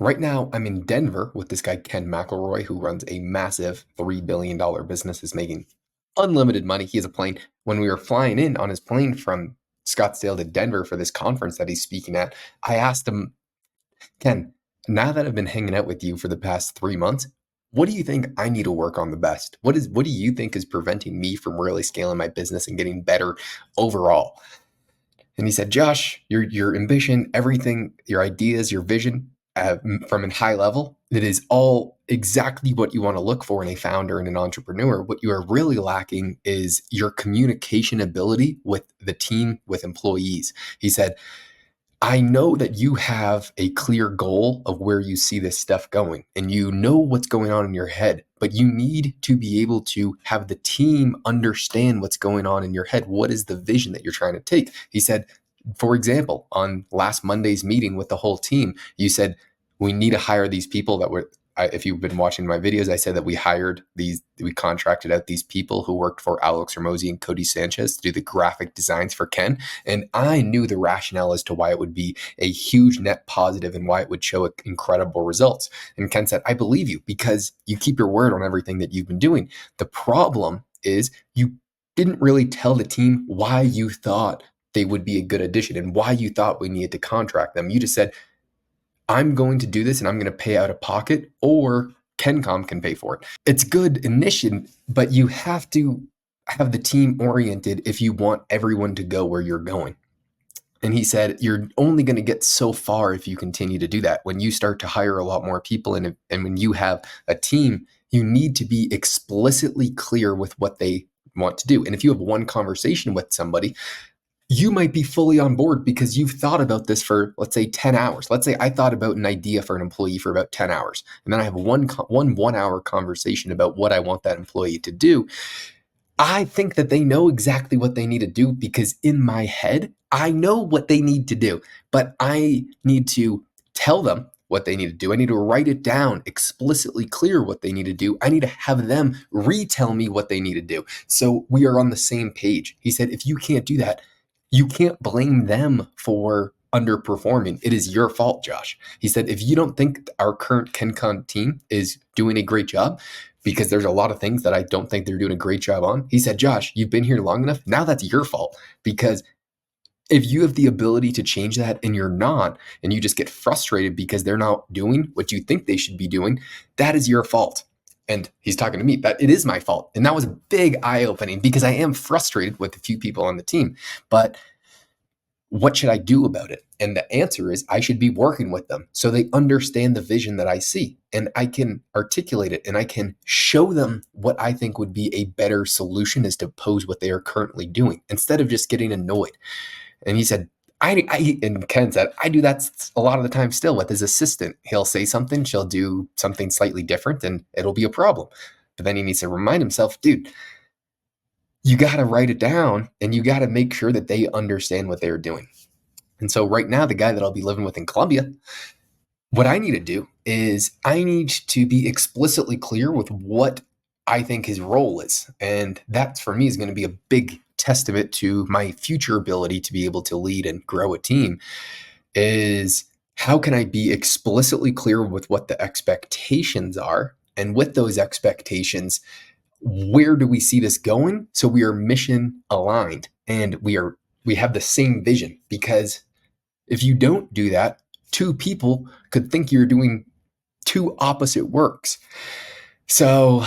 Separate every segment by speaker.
Speaker 1: Right now, I'm in Denver with this guy, Ken McElroy, who runs a massive $3 billion business, is making unlimited money. He has a plane. When we were flying in on his plane from Scottsdale to Denver for this conference that he's speaking at, I asked him, Ken, now that I've been hanging out with you for the past 3 months, what do you think I need to work on the best? What do you think is preventing me from really scaling my business and getting better overall? And he said, Josh, your ambition, everything, your ideas, your vision from a high level, it is all exactly what you want to look for in a founder and an entrepreneur. What you are really lacking is your communication ability with the team, with employees. He said, I know that you have a clear goal of where you see this stuff going and you know what's going on in your head, but you need to be able to have the team understand what's going on in your head. What is the vision that you're trying to take? He said, for example, on last Monday's meeting with the whole team, you said, we need to hire these people that were, if you've been watching my videos, I said that we contracted out these people who worked for Alex Ramosi and Cody Sanchez to do the graphic designs for Ken. And I knew the rationale as to why it would be a huge net positive and why it would show incredible results. And Ken said, I believe you because you keep your word on everything that you've been doing. The problem is you didn't really tell the team why you thought they would be a good addition and why you thought we needed to contract them. You just said, I'm going to do this and I'm going to pay out of pocket, or KenCom can pay for it. It's good initiative, but you have to have the team oriented if you want everyone to go where you're going. And he said, you're only going to get so far if you continue to do that. When you start to hire a lot more people and when you have a team, you need to be explicitly clear with what they want to do. And if you have one conversation with somebody, you might be fully on board because you've thought about this for, let's say, 10 hours. Let's say I thought about an idea for an employee for about 10 hours. And then I have one 1 hour conversation about what I want that employee to do. I think that they know exactly what they need to do because in my head, I know what they need to do, but I need to tell them what they need to do. I need to write it down, explicitly clear what they need to do. I need to have them retell me what they need to do. So we are on the same page. He said, if you can't do that, you can't blame them for underperforming. It is your fault, Josh. He said, if you don't think our current KenCon team is doing a great job, because there's a lot of things that I don't think they're doing a great job on. He said, Josh, you've been here long enough. Now that's your fault. Because if you have the ability to change that and you're not, and you just get frustrated because they're not doing what you think they should be doing, that is your fault. And he's talking to me, that it is my fault. And that was a big eye-opening because I am frustrated with a few people on the team. But what should I do about it? And the answer is I should be working with them so they understand the vision that I see and I can articulate it and I can show them what I think would be a better solution as to oppose what they are currently doing instead of just getting annoyed. And he said, and Ken said, I do that a lot of the time still with his assistant. He'll say something, she'll do something slightly different, and it'll be a problem. But then he needs to remind himself, dude, you got to write it down and you got to make sure that they understand what they're doing. And so right now, the guy that I'll be living with in Colombia, what I need to do is I need to be explicitly clear with what I think his role is. And that for me is going to be a big testament to my future ability to be able to lead and grow a team is how can I be explicitly clear with what the expectations are? And with those expectations, where do we see this going? So we are mission aligned and we have the same vision, because if you don't do that, two people could think you're doing two opposite works. So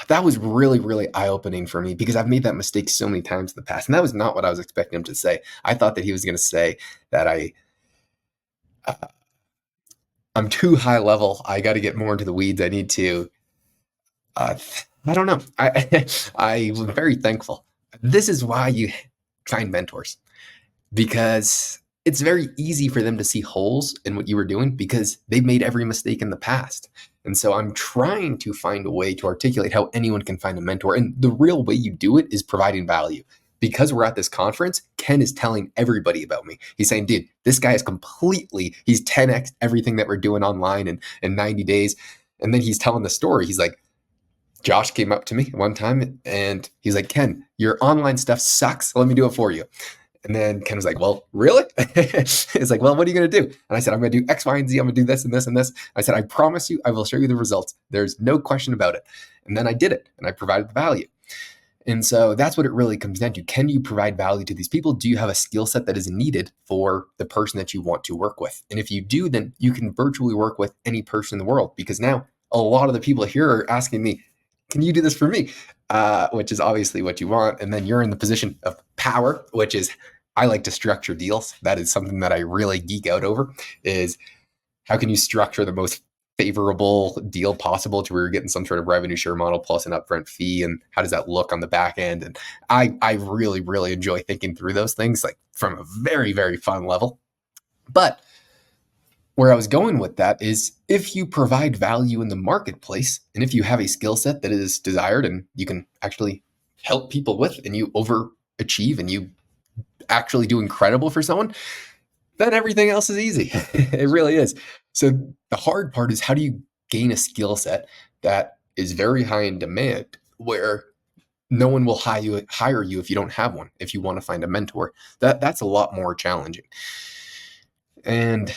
Speaker 1: that was really, really eye-opening for me because I've made that mistake so many times in the past. And that was not what I was expecting him to say. I thought that he was going to say that I'm too high level. I got to get more into the weeds. I need to, I don't know. I was very thankful. This is why you find mentors, because it's very easy for them to see holes in what you were doing because they've made every mistake in the past. And so I'm trying to find a way to articulate how anyone can find a mentor. And the real way you do it is providing value. Because we're at this conference, Ken is telling everybody about me. He's saying, dude, this guy is he's 10x everything that we're doing online in 90 days. And then he's telling the story. He's like, Josh came up to me one time and he's like, Ken, your online stuff sucks. Let me do it for you. And then Ken was like, well, really? It's like, well, what are you going to do? And I said, I'm going to do X, Y, and Z. I'm going to do this and this and this. I said, I promise you, I will show you the results. There's no question about it. And then I did it and I provided the value. And so that's what it really comes down to. Can you provide value to these people? Do you have a skill set that is needed for the person that you want to work with? And if you do, then you can virtually work with any person in the world, because now a lot of the people here are asking me, can you do this for me? Which is obviously what you want. And then you're in the position of power, which is, I like to structure deals. That is something that I really geek out over, is how can you structure the most favorable deal possible to where you're getting some sort of revenue share model plus an upfront fee, and how does that look on the back end? And I really, really enjoy thinking through those things, like from a very, very fun level. But where I was going with that is, if you provide value in the marketplace, and if you have a skill set that is desired and you can actually help people with, and you overachieve and you actually do incredible for someone, then everything else is easy. It really is. So the hard part is, how do you gain a skill set that is very high in demand, where no one will hire you if you don't have one, if you want to find a mentor? That's a lot more challenging. And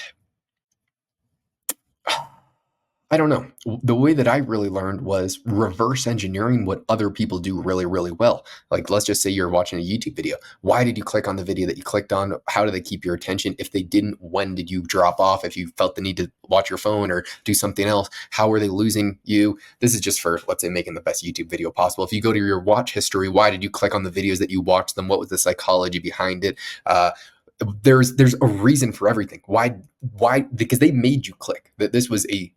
Speaker 1: I don't know. The way that I really learned was reverse engineering what other people do really, really well. Like, let's just say you're watching a YouTube video. Why did you click on the video that you clicked on? How do they keep your attention? If they didn't, when did you drop off? If you felt the need to watch your phone or do something else, how are they losing you? This is just for, let's say, making the best YouTube video possible. If you go to your watch history, why did you click on the videos that you watched them? What was the psychology behind it? There's a reason for everything. Why? Because they made you click. That this was a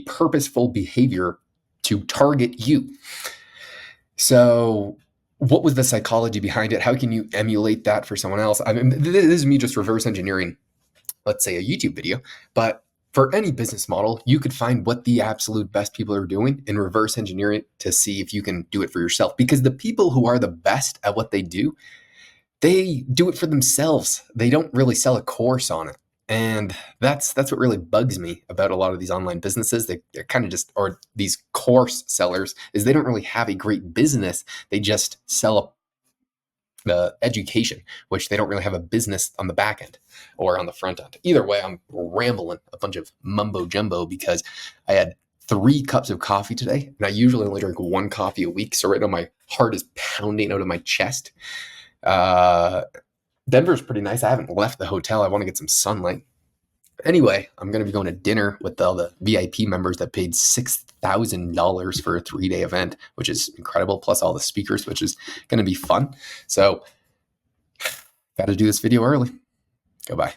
Speaker 1: purposeful behavior to target you. So what was the psychology behind it? How can you emulate that for someone else? I mean, this is me just reverse engineering, let's say, a YouTube video. But for any business model, you could find what the absolute best people are doing and reverse engineer it to see if you can do it for yourself. Because the people who are the best at what they do it for themselves. They don't really sell a course on it. And that's what really bugs me about a lot of these online businesses. They're kind of just, or these course sellers, is they don't really have a great business. They just sell the education, which they don't really have a business on the back end or on the front end. Either way, I'm rambling a bunch of mumbo jumbo because I had 3 cups of coffee today, and I usually only drink 1 coffee a week. So right now my heart is pounding out of my chest. Denver's pretty nice. I haven't left the hotel. I want to get some sunlight. Anyway, I'm going to be going to dinner with all the VIP members that paid $6,000 for a 3-day event, which is incredible, plus all the speakers, which is going to be fun. So, got to do this video early. Goodbye.